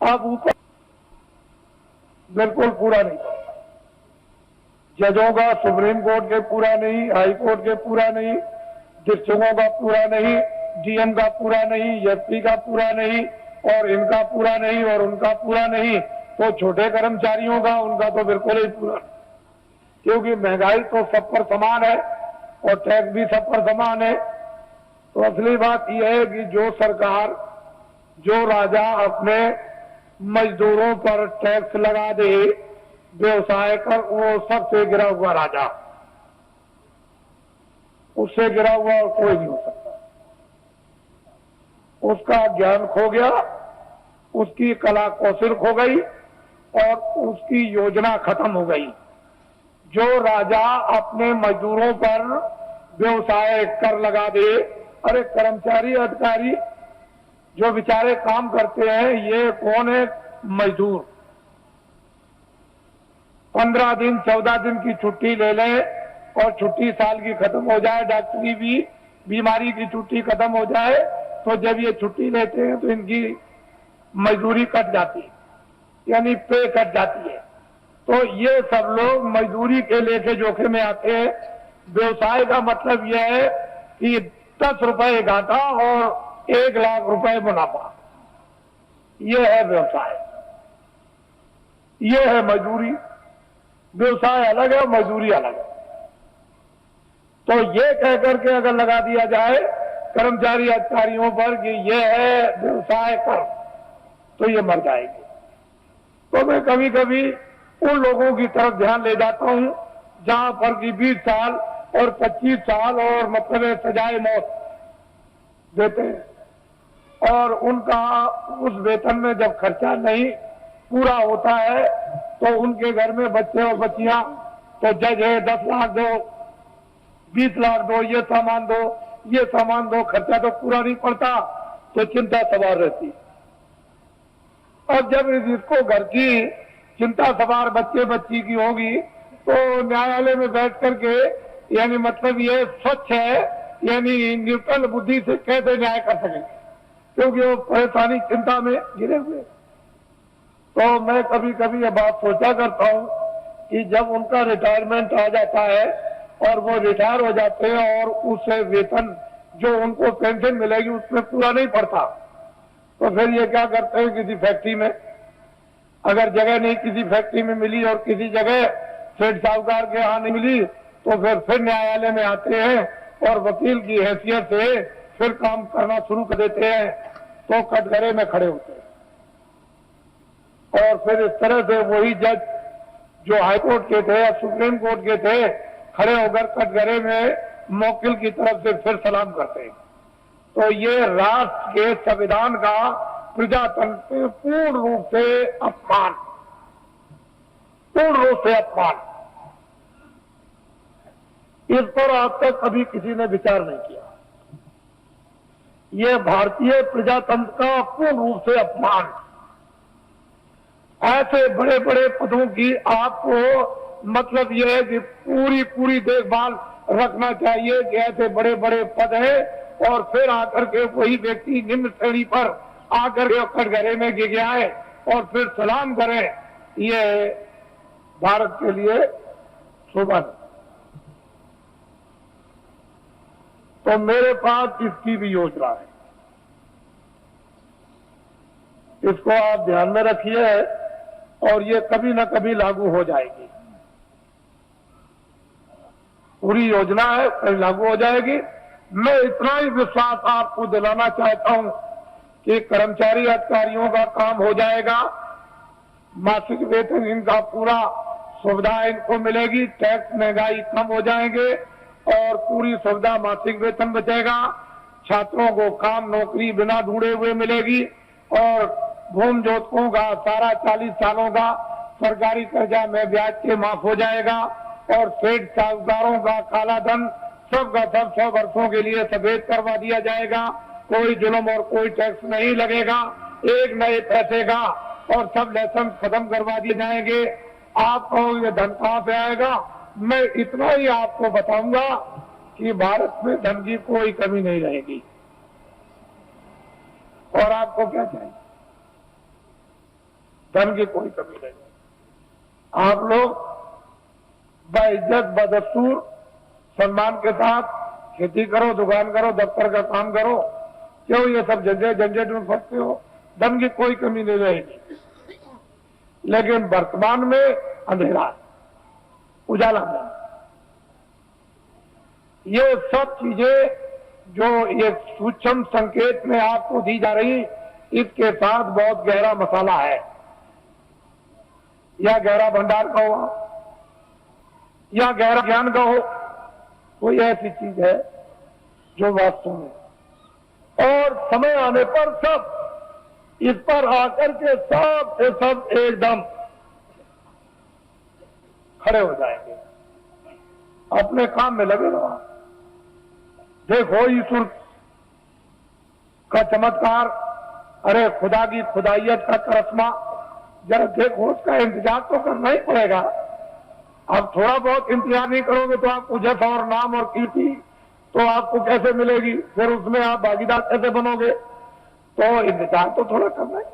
अब ऊपर बिल्कुल पूरा नहीं करता। जजों का सुप्रीम कोर्ट के पूरा नहीं, हाई कोर्ट के पूरा नहीं, डिस्ट्रिक्टों का पूरा नहीं, डीएम का पूरा नहीं, एसपी का पूरा नहीं, और इनका पूरा नहीं और उनका पूरा नहीं, तो छोटे कर्मचारियों का उनका तो बिल्कुल ही पूरा नहीं। क्योंकि महंगाई तो सब पर समान है और टैक्स भी सब पर समान है। तो असली बात यह है कि जो सरकार, जो राजा अपने मजदूरों पर टैक्स लगा दे, व्यवसाय कर, वो सबसे गिरा हुआ राजा, उससे गिरा हुआ कोई नहीं हो सकता। उसका ज्ञान खो गया, उसकी कला कौशल खो गई और उसकी योजना खत्म हो गई। जो राजा अपने मजदूरों पर व्यवसाय कर लगा दे, अरे कर्मचारी अधिकारी जो बेचारे काम करते हैं, ये कौन है? मजदूर 15 दिन 14 दिन की छुट्टी ले लें और छुट्टी साल की खत्म हो जाए, डॉक्टरी भी बीमारी की छुट्टी खत्म हो जाए, तो जब ये छुट्टी लेते हैं तो इनकी मजदूरी कट जाती है, यानी पे कट जाती है। तो ये सब लोग मजदूरी के लेके जोखिम में आते हैं। व्यवसाय का मतलब यह है कि 10 रुपए घाटा और 1 लाख रुपए मुनाफा, ये है व्यवसाय, ये है मजदूरी। व्यवसाय अलग है, मजदूरी अलग है। तो ये कहकर के अगर लगा दिया जाए कर्मचारी अधिकारियों पर कि ये है व्यवसाय कर, तो ये मर जाएगी। तो मैं कभी कभी उन लोगों की तरफ ध्यान ले जाता हूं जहां पर कि 20 साल और 25 साल और मतलब सजाए मौत देते हैं, और उनका उस वेतन में जब खर्चा नहीं पूरा होता है तो उनके घर में बच्चे और बच्चियां, तो जज है 10 लाख दो, 20 लाख दो, ये सामान दो, ये सामान दो, खर्चा तो पूरा नहीं पड़ता, तो चिंता सवार रहती। अब जब इसको घर की चिंता सवार बच्चे बच्ची की होगी तो न्यायालय में बैठ करके, यानी मतलब ये स्वच्छ है, यानी न्यूट्रल बुद्धि से कैसे न्याय कर सकेंगे, क्योंकि वो परेशानी चिंता में गिरे हुए। तो मैं कभी कभी ये बात सोचा करता हूं कि जब उनका रिटायरमेंट आ जाता है और वो रिटायर हो जाते हैं और उस वेतन जो उनको पेंशन मिलेगी उसमें पूरा नहीं पड़ता, तो फिर ये क्या करते हैं? किसी फैक्ट्री में, अगर जगह नहीं किसी फैक्ट्री में मिली और किसी जगह सेठ साहूकार के यहां नहीं मिली, तो फिर न्यायालय में आते हैं और वकील की हैसियत से फिर काम करना शुरू कर देते हैं, तो कटघरे में खड़े होते हैं। और फिर इस तरह से वही जज जो हाई कोर्ट के थे या सुप्रीम कोर्ट के थे, खड़े होकर कटघरे में मौकिल की तरफ से फिर सलाम करते हैं। तो ये राष्ट्र के संविधान का प्रजातंत्र पे पूर्ण रूप से अपमान, पूर्ण रूप से अपमान। इस पर आज तक कभी किसी ने विचार नहीं किया। ये भारतीय प्रजातंत्र का पूर्ण रूप से अपमान। ऐसे बड़े बड़े पदों की आपको मतलब यह है कि पूरी देखभाल रखना चाहिए कि ऐसे बड़े बड़े पद है और फिर आकर के वही व्यक्ति निम्न श्रेणी पर आकर के कटघरे में गिर गया है और फिर सलाम करें, ये भारत के लिए शोभा नहीं। तो मेरे पास इसकी भी योजना है, इसको आप ध्यान में रखिए और ये कभी न कभी लागू हो जाएगी। पूरी योजना है, कभी लागू हो जाएगी। मैं इतना ही विश्वास आपको दिलाना चाहता हूं कि कर्मचारी अधिकारियों का काम हो जाएगा, मासिक वेतन इनका पूरा सुविधा इनको मिलेगी, टैक्स महंगाई कम हो जाएंगे और पूरी सुविधा मासिक वेतन बचेगा। छात्रों को काम नौकरी बिना ढूंढे हुए मिलेगी और भूमि जोतकों का सारा 40 सालों का सरकारी कर्जा में ब्याज के माफ हो जाएगा और सेठ साहूकारों का काला धन सबका सब 100 वर्षों के लिए सफेद करवा दिया जाएगा। कोई जुल्म और कोई टैक्स नहीं लगेगा, एक नए पैसे का, और सब लाइसेंस खत्म करवा दिए जाएंगे। आप कहोगे धन कहां से आएगा? मैं इतना ही आपको बताऊंगा कि भारत में धन की कोई कमी नहीं रहेगी। और आपको क्या चाहिए? धन की कोई कमी नहीं। आप लोग बाइज्जत बदस्तूर सम्मान के साथ खेती करो, दुकान करो, दफ्तर का काम करो। क्यों ये सब झंझट में फंसते हो? धन की कोई कमी नहीं रहेगी। लेकिन वर्तमान में अंधेरा है, उजाला नहीं। ये सब चीजें जो ये सूक्ष्म संकेत में आपको दी जा रही, इसके साथ बहुत गहरा मसाला है, या गहरा भंडार का हो, या गहरा ज्ञान का हो। कोई ऐसी चीज है जो वास्तव में, और समय आने पर सब इस पर आकर के सब एकदम खड़े हो जाएंगे, अपने काम में लगे रहो। देखो ईश्वर का चमत्कार, अरे खुदा की खुदाइयत का करिश्मा, जरा देखो, उसका इंतजार तो करना ही पड़ेगा। आप थोड़ा बहुत इंतजार नहीं करोगे तो आपको जस और नाम और कीर्ति तो आपको कैसे मिलेगी? फिर उसमें आप भागीदार कैसे बनोगे? तो इंतजार तो थोड़ा करना है।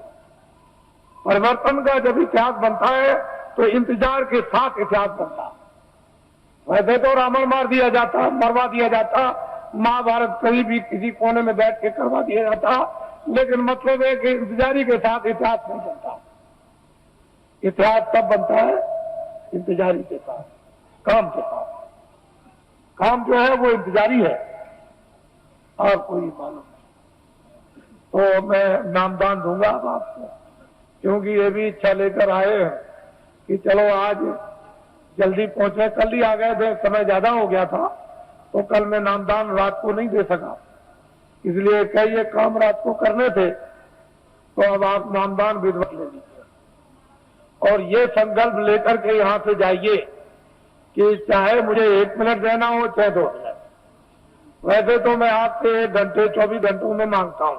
परिवर्तन का जब इतिहास बनता है तो इंतजार के साथ इतिहास बनता है। वैसे तो रावण मार दिया जाता, मरवा दिया जाता, महाभारत कहीं भी किसी कोने में बैठ के करवा दिया जाता, लेकिन मतलब है कि इंतजारी के साथ इतिहास नहीं बनता। इतिहास तब बनता है इंतजारी के साथ, काम के साथ। काम जो है वो इंतजारी है, आपको ये मालूम है। तो मैं नामदान दूंगा अब आपको, क्योंकि ये भी इच्छा लेकर आए हैं कि चलो आज जल्दी पहुंचे। कल ही आ गए थे, समय ज्यादा हो गया था, तो कल मैं नामदान रात को नहीं दे सका, इसलिए कई ये काम रात को करने थे। तो अब आप नामदान विधिवत ले लीजिए और ये संकल्प लेकर के यहां से जाइए कि चाहे मुझे 1 मिनट देना हो चाहे 2 मिनट। वैसे तो मैं आपसे 1 घंटे 24 घंटों में मांगता हूं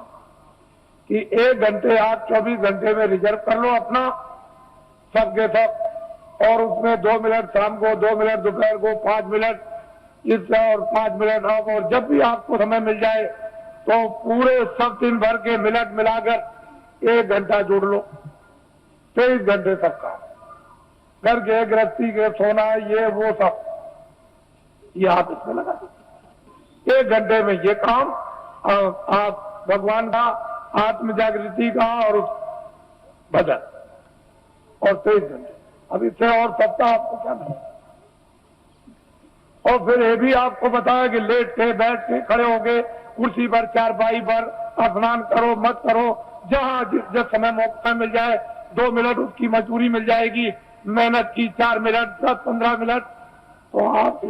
कि 1 घंटे आप 24 घंटे में रिजर्व कर लो अपना, सबके सब, और उसमें 2 मिनट शाम को, 2 मिनट दोपहर को, 5 मिनट इससे और 5 मिनट अब, और जब भी आपको समय मिल जाए तो पूरे सब दिन भर के मिनट मिलाकर 1 घंटा जोड़ लो। 23 घंटे तक का घर के, गृहस्थी के, सोना, ये वो सब, ये आप इसमें लगा दीजिए। 1 घंटे में ये काम आप भगवान का, आत्म जागृति का और भजन, और 23 घंटे। अब इससे और सप्ताह आपको क्या मिलेगा? और फिर ये भी आपको बताया कि लेट के, बैठ के, खड़े हो गए कुर्सी पर, चारपाई पर, स्नान करो मत करो, जहां जिस समय मौका मिल जाए 2 मिनट उसकी मजदूरी मिल जाएगी। मेहनत की 4 मिनट, 10-15 मिनट, तो आप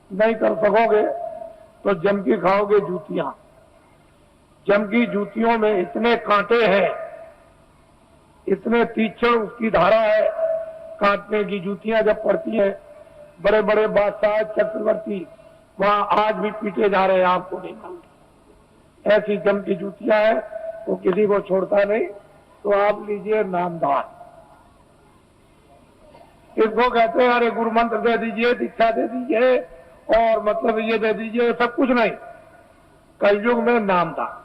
नहीं कर सकोगे तो जम की खाओगे जूतियां। जम की जूतियों में इतने कांटे हैं, इतने तीक्ष्ण उसकी धारा है, काटने की जूतियां जब पड़ती हैं, बड़े बड़े बादशाह चक्रवर्ती वहां आज भी पीटे जा रहे हैं, आपको नहीं मालूम। ऐसी जम की जूतियां हैं, तो किसी को छोड़ता नहीं। तो आप लीजिए नामदान। इसको कहते हैं अरे गुरु मंत्र दे दीजिए, दीक्षा दे दीजिए, और मतलब ये दे दीजिए, सब कुछ नहीं। कलयुग में नामदान,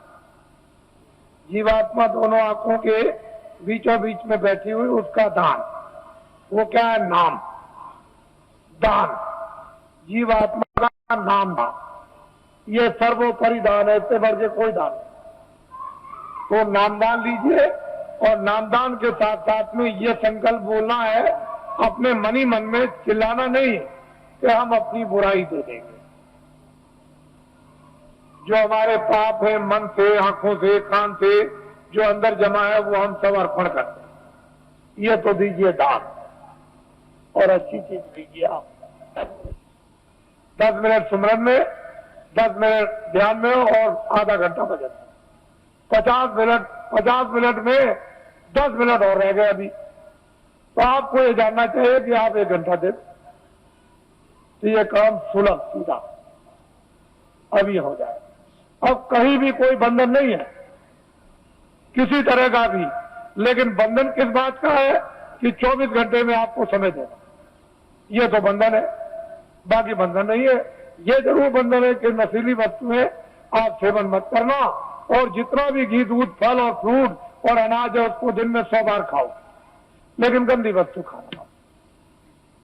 जीवात्मा दोनों आंखों के बीचों बीच में बैठी हुई, उसका दान, वो क्या है? नाम दान, जीवात्मा का नाम दान, ये सर्वोपरि दान है, इससे बढ़ के कोई दान नहीं। तो नामदान लीजिए, और नामदान के साथ साथ में ये संकल्प बोलना है, अपने मन ही मन में चिल्लाना नहीं कि हम अपनी बुराई दे देंगे। जो हमारे पाप है, मन से, आंखों से, कान से जो अंदर जमा है, वो हम सब अर्पण करते हैं। ये तो दीजिए दान, और अच्छी चीज दीजिए आप। 10 मिनट सुमरन में, 10 मिनट ध्यान में, और आधा घंटा भजन में। 50 मिनट में 10 मिनट और रह गए अभी, तो आपको ये जानना चाहिए कि आप 1 घंटा दें तो ये काम सुलभ सीधा अभी हो जाए। अब कहीं भी कोई बंधन नहीं है किसी तरह का भी, लेकिन बंधन किस बात का है कि 24 घंटे में आपको समय देना, ये तो बंधन है, बाकी बंधन नहीं है। ये जरूर बंधन है कि नशीली वस्तुएं आप सेवन मत करना, और जितना भी घी, दूध, फल और फ्रूट और अनाज है उसको दिन में 100 बार खाओ। लेकिन गंदी वस्तु खाना।